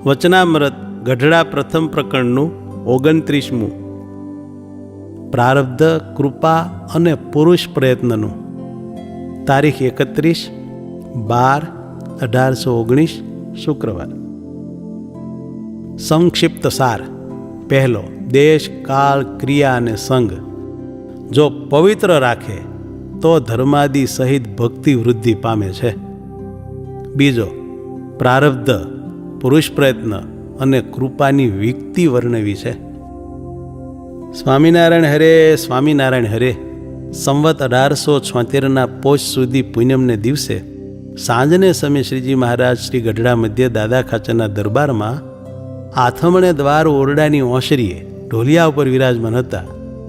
વચનામૃત ગઢડા પ્રથમ પ્રકરણનું 29મું. પ્રારબ્ધ, કૃપા અને પુરુષ પ્રયત્નનું. તારીખ 31/12/1819 શુક્રવાર. સંક્ષિપ્ત સાર. પહેલો, દેશ, કાળ, ક્રિયા અને સંગ જો પવિત્ર રાખે તો ધર્માદિ સહિત ભક્તિ વૃદ્ધિ પામે છે. બીજો, પ્રારબ્ધ, પુરુષ પ્રયત્ન અને કૃપાની વિકતિ વર્ણવી છે. સ્વામિનારાયણ હરે, સ્વામિનારાયણ હરે. સંવત 1876ના પોષ સુધી પૂનમને દિવસે સાંજને સમયે શ્રીજી મહારાજ શ્રી ગઢડા મધ્ય દાદા ખાચરના દરબારમાં આથમણે દ્વાર ઓરડાની ઓસરીએ ઢોલિયા ઉપર વિરાજમાન હતા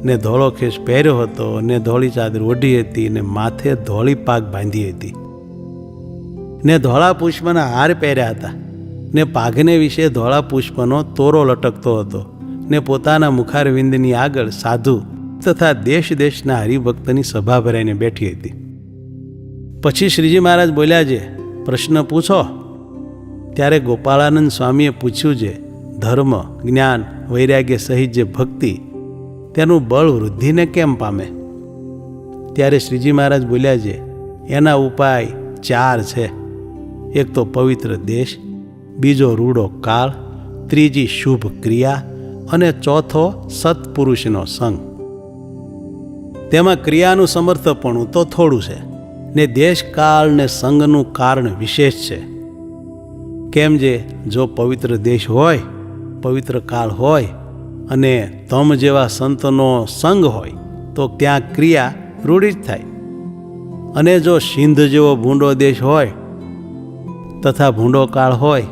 ને ધોળો ખેસ પહેર્યો હતો ને ધોળી ચાદર ઓઢી હતી ને માથે ધોળી પાગ બાંધી હતી ને ધોળા પુષ્પના હાર પહેર્યા હતા ને પાઘને વિશે ધોળા પુષ્પનો તોરો લટકતો હતો ને પોતાના મુખારવિંદની આગળ સાધુ તથા દેશ દેશના હરિભક્તની સભા ભરાઈને બેઠી હતી. પછી શ્રીજી મહારાજ બોલ્યા છે, પ્રશ્ન પૂછો. ત્યારે ગોપાળાનંદ સ્વામીએ પૂછ્યું છે, ધર્મ, જ્ઞાન, વૈરાગ્ય સહિત જે ભક્તિ તેનું બળ વૃદ્ધિને કેમ પામે? ત્યારે શ્રીજી મહારાજ બોલ્યા છે, એના ઉપાય 4 છે. એક તો પવિત્ર દેશ, બીજો રૂડો કાળ, ત્રીજી શુભ ક્રિયા અને ચોથો સત્પુરુષનો સંગ. તેમાં ક્રિયાનું સમર્થપણું તો થોડું છે ને દેશ, કાળ ને સંગનું કારણ વિશેષ છે. કેમ જે જો પવિત્ર દેશ હોય, પવિત્ર કાળ હોય અને તમ જેવા સંતનો સંગ હોય તો ત્યાં ક્રિયા રૂઢી જ થાય. અને જો સિંધ જેવો ભૂંડો દેશ હોય તથા ભૂંડો કાળ હોય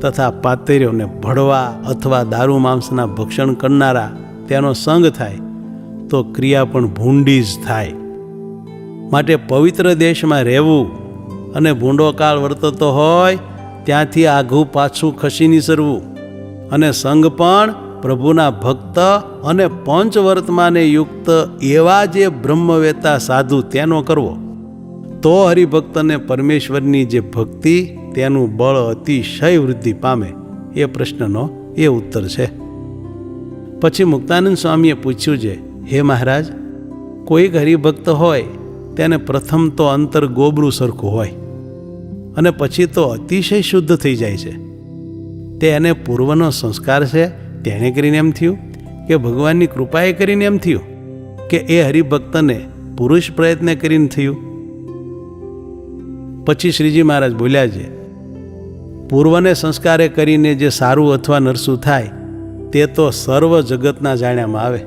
તથા પાતરીઓને ભળવા અથવા દારૂ માંસના ભક્ષણ કરનારા તેનો સંગ થાય તો ક્રિયા પણ ભૂંડી જ થાય. માટે પવિત્ર દેશમાં રહેવું અને ભૂંડો કાળ વર્તતો હોય ત્યાંથી આઘું પાછું ખસી નીસરવું અને સંગ પણ પ્રભુના ભક્ત અને પંચવર્તમાને યુક્ત એવા જે બ્રહ્મવેતા સાધુ તેનો કરવો તો હરિભક્તને પરમેશ્વરની જે ભક્તિ તેનું બળ અતિશય વૃદ્ધિ પામે. એ પ્રશ્નનો એ ઉત્તર છે. પછી મુક્તાનંદ સ્વામીએ પૂછ્યું છે, હે મહારાજ, કોઈક હરિભક્ત હોય તેને પ્રથમ તો અંતર ગોબરું સરખું હોય અને પછી તો અતિશય શુદ્ધ થઈ જાય છે. તે એને પૂર્વનો સંસ્કાર છે તેણે કરીને એમ થયું કે ભગવાનની કૃપાએ કરીને એમ થયું કે એ હરિભક્તને પુરુષ પ્રયત્ન કરીને થયું? પછી શ્રીજી મહારાજ બોલ્યા છે, પૂર્વને સંસ્કારે કરીને જે સારું અથવા નરસું થાય તે તો સર્વ જગતના જાણ્યામાં આવે.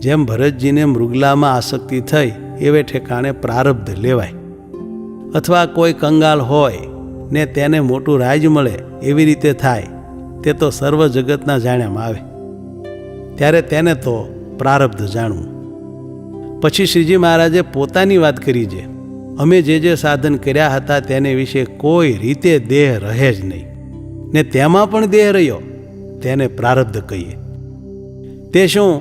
જેમ ભરતજીને મૃગલામાં આસક્તિ થઈ એવે ઠેકાણે પ્રારબ્ધ લેવાય. અથવા કોઈ કંગાલ હોય ને તેને મોટું રાજ મળે એવી રીતે થાય તે તો સર્વ જગતના જાણ્યામાં આવે. ત્યારે તેને તો પ્રારબ્ધ જાણવું. પછી શ્રીજી મહારાજે પોતાની વાત કરી છે, અમે જે સાધન કર્યા હતા તેને વિશે કોઈ રીતે દેહ રહે જ નહીં ને તેમાં પણ દેહ રહ્યો તેને પ્રારબ્ધ કહીએ. તે શું,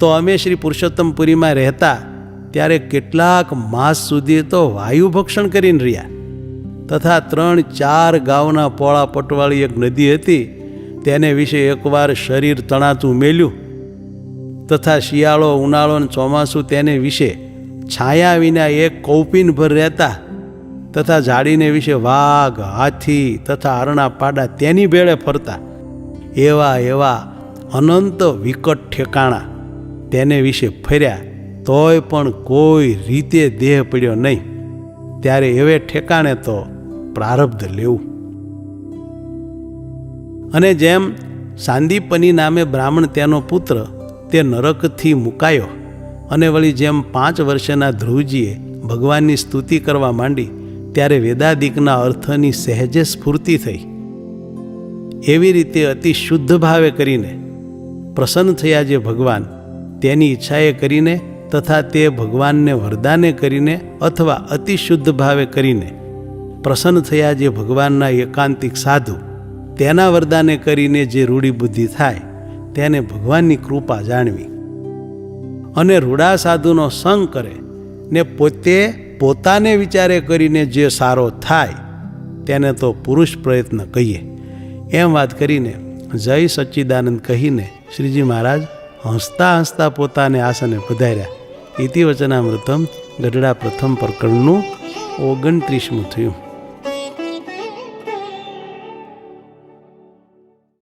તો અમે શ્રી પુરુષોત્તમપુરીમાં રહેતા ત્યારે કેટલાક માસ સુધી તો વાયુ ભક્ષણ કરીને રહ્યા તથા 3-4 ગાઉના પોળા પટવાળી એક નદી હતી તેને વિશે એકવાર શરીર તણાતું મેલ્યું તથા શિયાળો, ઉનાળો અને ચોમાસું તેને વિશે છાયા વિના એક કૌપીન ભર રહેતા તથા ઝાડીને વિશે વાઘ, હાથી તથા હરણા પાડા તેની ભેળે ફરતા એવા અનંત વિકટ ઠેકાણા તેને વિશે ફર્યા તોય પણ કોઈ રીતે દેહ પડ્યો નહીં. ત્યારે એવે ઠેકાણે તો પ્રારબ્ધ લેવું. અને જેમ સાંદીપની નામે બ્રાહ્મણ તેનો પુત્ર તે નરકથી મુકાયો અને વળી જેમ 5 વર્ષના ધ્રુવજીએ ભગવાનની સ્તુતિ કરવા માંડી ત્યારે વેદાદિકના અર્થની સહેજે સ્ફૂર્તિ થઈ, એવી રીતે અતિ શુદ્ધ ભાવે કરીને પ્રસન્ન થયા જે ભગવાન તેની ઈચ્છાએ કરીને તથા તે ભગવાનને વરદાને કરીને અથવા અતિ શુદ્ધ ભાવે કરીને પ્રસન્ન થયા જે ભગવાનના એકાંતિક સાધુ તેના વરદાને કરીને જે રૂઢી બુદ્ધિ થાય તેને ભગવાનની કૃપા જાણવી અને રૂડા સાધુનો સંગ કરે ને પોતાને વિચારે કરીને જે સારો થાય તેને તો પુરુષ પ્રયત્ન કહીએ. એમ વાત કરીને જય સચ્ચિદાનંદ કહીને શ્રીજી મહારાજ હસતા હસતા પોતાને આસને પધાર્યા. ઇતિ વચનામૃતમ ગઢડા પ્રથમ પ્રકરણનું 29મું થયું.